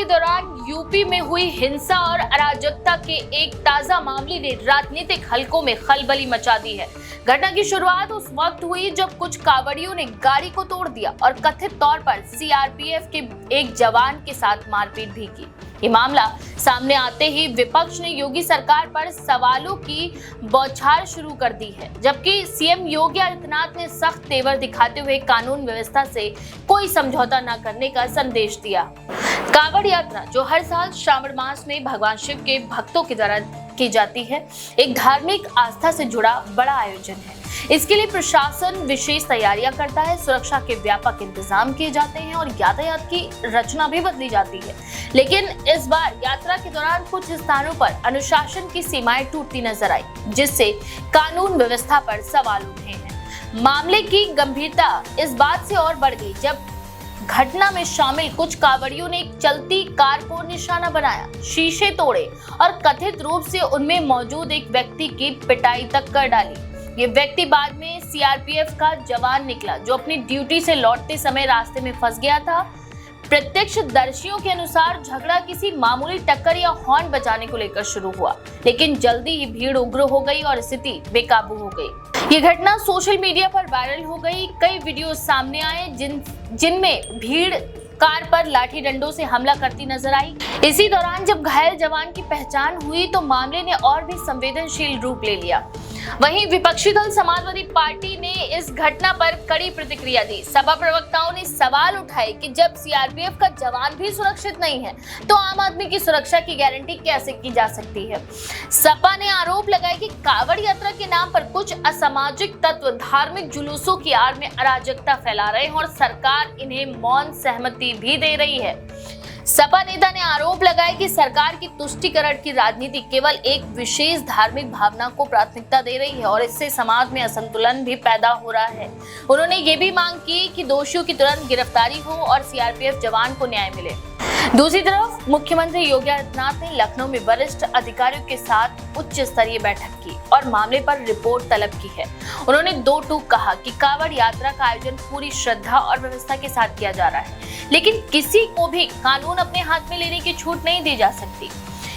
के दौरान यूपी में हुई हिंसा और अराजकता के एक ताजा मामले ने राजनीतिक हलकों में खलबली मचा दी है। घटना की शुरुआत उस वक्त हुई जब कुछ कांवड़ियों ने गाड़ी को तोड़ दिया और कथित तौर पर सीआरपीएफ के एक जवान के साथ मारपीट भी की। ये मामला सामने आते ही विपक्ष ने योगी सरकार पर सवालों की बौछार शुरू कर दी है, जबकि सीएम योगी आदित्यनाथ ने सख्त तेवर दिखाते हुए कानून व्यवस्था से कोई समझौता न करने का संदेश दिया। कांवड़ यात्रा, जो हर साल श्रावण मास में भगवान शिव के भक्तों के द्वारा की जाती है, एक धार्मिक आस्था से जुड़ा बड़ा आयोजन है। इसके लिए प्रशासन विशेष तैयारियां करता है, सुरक्षा के व्यापक इंतजाम किए जाते हैं और यातायात की रचना भी बदली जाती है। लेकिन इस बार यात्रा के दौरान कुछ स्थानों पर अनुशासन की सीमाएं टूटती नजर आई, जिससे कानून व्यवस्था पर सवाल उठे हैं। मामले की गंभीरता इस बात से और बढ़ गई जब घटना में शामिल कुछ कांवड़ियों ने एक चलती कार को निशाना बनाया, शीशे तोड़े और कथित रूप से उनमें मौजूद एक व्यक्ति की पिटाई तक कर डाली। ये व्यक्ति बाद में सीआरपीएफ का जवान निकला, जो अपनी ड्यूटी से लौटते समय रास्ते में फंस गया था। प्रत्यक्षदर्शियों के अनुसार झगड़ा किसी मामूली टक्कर या हॉर्न बजाने को लेकर शुरू हुआ, लेकिन जल्दी ही भीड़ उग्र हो गई और स्थिति बेकाबू हो गई। ये घटना सोशल मीडिया पर वायरल हो गई। कई वीडियो सामने आए जिनमें भीड़ कार पर लाठी डंडों से हमला करती नजर आई। इसी दौरान जब घायल जवान की पहचान हुई तो मामले ने और भी संवेदनशील रूप ले लिया। वहीं विपक्षी दल समाजवादी पार्टी ने इस घटना पर कड़ी प्रतिक्रिया दी। सपा प्रवक्ताओं ने सवाल उठाए कि जब सीआरपीएफ का जवान भी सुरक्षित नहीं है तो आम आदमी की सुरक्षा की गारंटी कैसे की जा सकती है। सपा ने आरोप लगाया कि कांवड़ यात्रा के नाम पर कुछ असामाजिक तत्व धार्मिक जुलूसों की आड़ में अराजकता फैला रहे हैं और सरकार इन्हें मौन सहमति भी दे रही है। सपा नेता ने आरोप लगाया कि सरकार की तुष्टीकरण की राजनीति केवल एक विशेष धार्मिक भावना को प्राथमिकता दे रही है और इससे समाज में असंतुलन भी पैदा हो रहा है। उन्होंने ये भी मांग की कि दोषियों की तुरंत गिरफ्तारी हो और सीआरपीएफ जवान को न्याय मिले। दूसरी तरफ मुख्यमंत्री योगी आदित्यनाथ ने लखनऊ में वरिष्ठ अधिकारियों के साथ उच्च स्तरीय बैठक की और मामले पर रिपोर्ट तलब की है। उन्होंने दो टूक कहा कि कांवड़ यात्रा का आयोजन पूरी श्रद्धा और व्यवस्था के साथ किया जा रहा है, लेकिन किसी को भी कानून अपने हाथ में लेने की छूट नहीं दी जा सकती।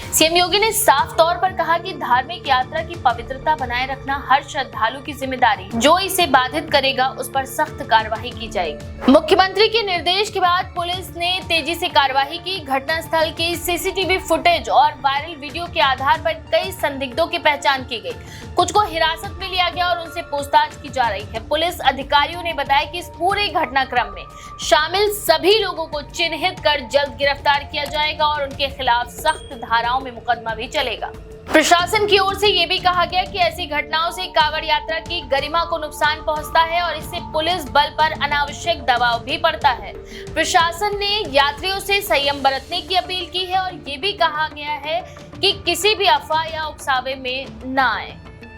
सीएम योगी ने साफ तौर पर कहा कि धार्मिक यात्रा की पवित्रता बनाए रखना हर श्रद्धालु की जिम्मेदारी, जो इसे बाधित करेगा उस पर सख्त कार्रवाई की जाएगी। मुख्यमंत्री के निर्देश के बाद पुलिस ने तेजी से कार्रवाई की। घटनास्थल की सीसीटीवी फुटेज और वायरल वीडियो के आधार पर कई संदिग्धों की पहचान की गई। कुछ को हिरासत में लिया गया और उनसे पूछताछ की जा रही है। पुलिस अधिकारियों ने बताया कि इस पूरे घटनाक्रम में शामिल सभी लोगों को चिन्हित कर जल्द गिरफ्तार किया जाएगा और उनके खिलाफ सख्त धाराओं में मुकदमा भी चलेगा। प्रशासन की ओर से ये भी कहा गया कि ऐसी घटनाओं से कांवड़ यात्रा की गरिमा को नुकसान पहुंचता है और इससे पुलिस बल पर अनावश्यक दबाव भी पड़ता है। प्रशासन ने यात्रियों से संयम बरतने की अपील की है और ये भी कहा गया है कि किसी भी अफवाह या उकसावे में न आए।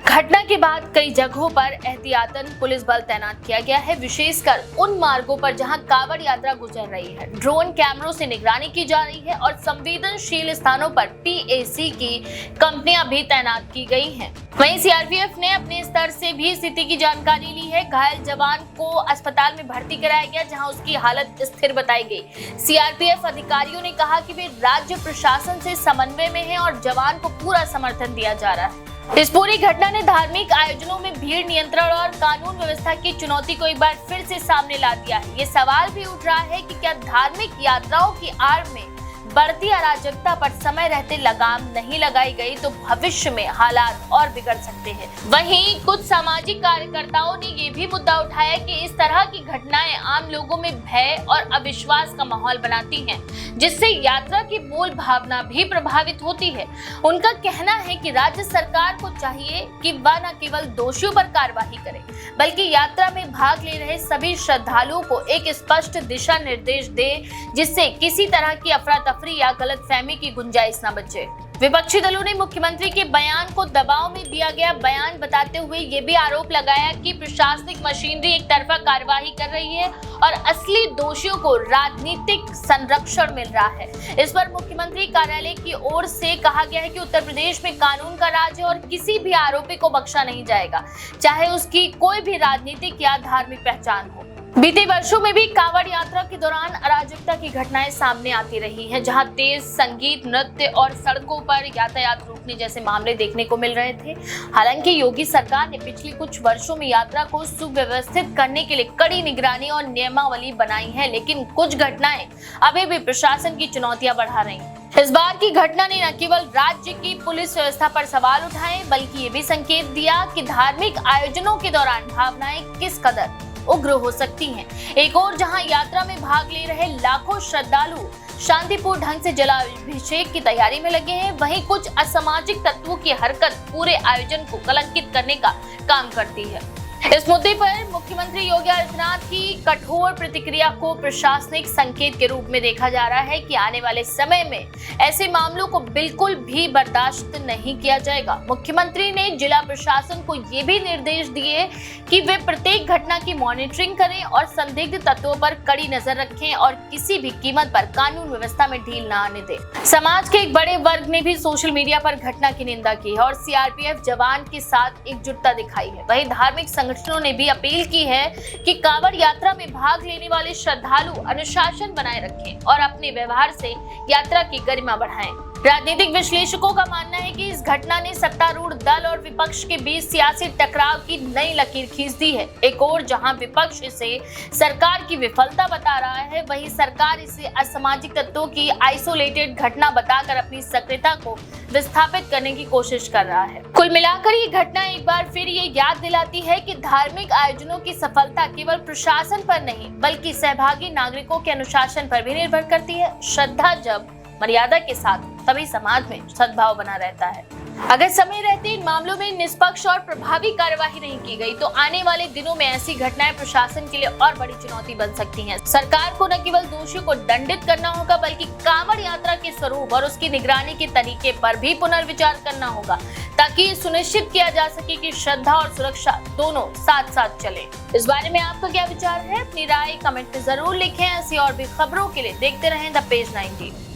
घटना के बाद कई जगहों पर एहतियातन पुलिस बल तैनात किया गया है, विशेषकर उन मार्गों पर जहां कांवड़ यात्रा गुजर रही है। ड्रोन कैमरों से निगरानी की जा रही है और संवेदनशील स्थानों पर पीएसी की कंपनियां भी तैनात की गई हैं। वहीं सीआरपीएफ ने अपने स्तर से भी स्थिति की जानकारी ली है। घायल जवान को अस्पताल में भर्ती कराया गया, जहां उसकी हालत स्थिर बताई गई। सीआरपीएफ अधिकारियों ने कहा कि वे राज्य प्रशासन से समन्वय में हैं और जवान को पूरा समर्थन दिया जा रहा है। इस पूरी घटना ने धार्मिक आयोजनों में भीड़ नियंत्रण और कानून व्यवस्था की चुनौती को एक बार फिर से सामने ला दिया है। ये सवाल भी उठ रहा है कि क्या धार्मिक यात्राओं की आड़ में बढ़ती अराजकता पर समय रहते लगाम नहीं लगाई गई तो भविष्य में हालात और बिगड़ सकते हैं। वहीं कुछ सामाजिक कार्यकर्ताओं ने ये भी मुद्दा उठाया कि इस तरह की घटनाएं आम लोगों में भय और अविश्वास का माहौल बनाती हैं, जिससे यात्रा की मूल भावना भी प्रभावित होती है। उनका कहना है कि राज्य सरकार को चाहिए कि वह न केवल दोषियों पर कार्रवाई करे, बल्कि यात्रा में भाग ले रहे सभी श्रद्धालुओं को एक स्पष्ट दिशा निर्देश दे, जिससे किसी तरह की अफरा या गलतफहमी की गुंजाइश न बचे। विपक्षी दलों ने मुख्यमंत्री के बयान को दबाव में दिया गया बयान बताते हुए ये भी आरोप लगाया कि प्रशासनिक मशीनरी एक तरफा कार्रवाई कर रही है और असली दोषियों को राजनीतिक संरक्षण मिल रहा है। इस पर मुख्यमंत्री कार्यालय की ओर से कहा गया है कि उत्तर प्रदेश में कानून का राज है और किसी भी आरोपी को बख्शा नहीं जाएगा, चाहे उसकी कोई भी राजनीतिक या धार्मिक पहचान हो। बीते वर्षों में भी कांवड़ यात्रा के दौरान अराजकता की घटनाएं सामने आती रही हैं, जहां तेज संगीत, नृत्य और सड़कों पर यातायात रोकने जैसे मामले देखने को मिल रहे थे। हालांकि योगी सरकार ने पिछले कुछ वर्षों में यात्रा को सुव्यवस्थित करने के लिए कड़ी निगरानी और नियमावली बनाई है, लेकिन कुछ घटनाएं अभी भी प्रशासन की चुनौतियां बढ़ा रही हैं। इस बार की घटना ने न केवल राज्य की पुलिस व्यवस्था पर सवाल उठाए, बल्कि ये भी संकेत दिया कि धार्मिक आयोजनों के दौरान भावनाएं किस कदर उग्र हो सकती हैं। एक और जहां यात्रा में भाग ले रहे लाखों श्रद्धालु शांतिपूर्ण ढंग से जलाभिषेक की तैयारी में लगे हैं, वहीं कुछ असामाजिक तत्वों की हरकत पूरे आयोजन को कलंकित करने का काम करती है। इस मुद्दे पर मुख्यमंत्री योगी आदित्यनाथ की कठोर प्रतिक्रिया को प्रशासनिक संकेत के रूप में देखा जा रहा है कि आने वाले समय में ऐसे मामलों को बिल्कुल भी बर्दाश्त नहीं किया जाएगा। मुख्यमंत्री ने जिला प्रशासन को ये भी निर्देश दिए कि वे प्रत्येक घटना की मॉनिटरिंग करें और संदिग्ध तत्वों पर कड़ी नजर रखें और किसी भी कीमत पर कानून व्यवस्था में ढील न आने दें। समाज के एक बड़े वर्ग ने भी सोशल मीडिया पर घटना की निंदा की है और सीआरपीएफ जवान के साथ एकजुटता दिखाई है। वहीं धार्मिक संगठनों ने भी अपील की है कि कांवड़ यात्रा में भाग लेने वाले श्रद्धालु अनुशासन बनाए रखें और अपने व्यवहार से यात्रा की गरिमा बढ़ाएं। राजनीतिक विश्लेषकों का मानना है कि इस घटना ने सत्तारूढ़ दल और विपक्ष के बीच सियासी टकराव की नई लकीर खींच दी है। एक और जहां विपक्ष इसे सरकार की विफलता बता रहा है, वहीं सरकार इसे असामाजिक तत्वों की आइसोलेटेड घटना बताकर अपनी सक्रियता को विस्थापित करने की कोशिश कर रहा है। कुल मिलाकर ये घटना एक बार फिर ये याद दिलाती है कि धार्मिक आयोजनों की सफलता केवल प्रशासन पर नहीं, बल्कि सहभागी नागरिकों के अनुशासन पर भी निर्भर करती है। श्रद्धा जब मर्यादा के साथ, तभी समाज में सद्भाव बना रहता है। अगर समय रहते इन मामलों में निष्पक्ष और प्रभावी कार्यवाही नहीं की गई, तो आने वाले दिनों में ऐसी घटनाएं प्रशासन के लिए और बड़ी चुनौती बन सकती हैं। सरकार को न केवल दोषियों को दंडित करना होगा, बल्कि कांवड़ यात्रा के स्वरूप और उसकी निगरानी के तरीके पर भी पुनर्विचार करना होगा, ताकि सुनिश्चित किया जा सके कि श्रद्धा और सुरक्षा दोनों साथ साथ चले। इस बारे में आपका क्या विचार है? अपनी राय कमेंट में जरूर लिखें। ऐसी और भी खबरों के लिए देखते रहें द पेज 19।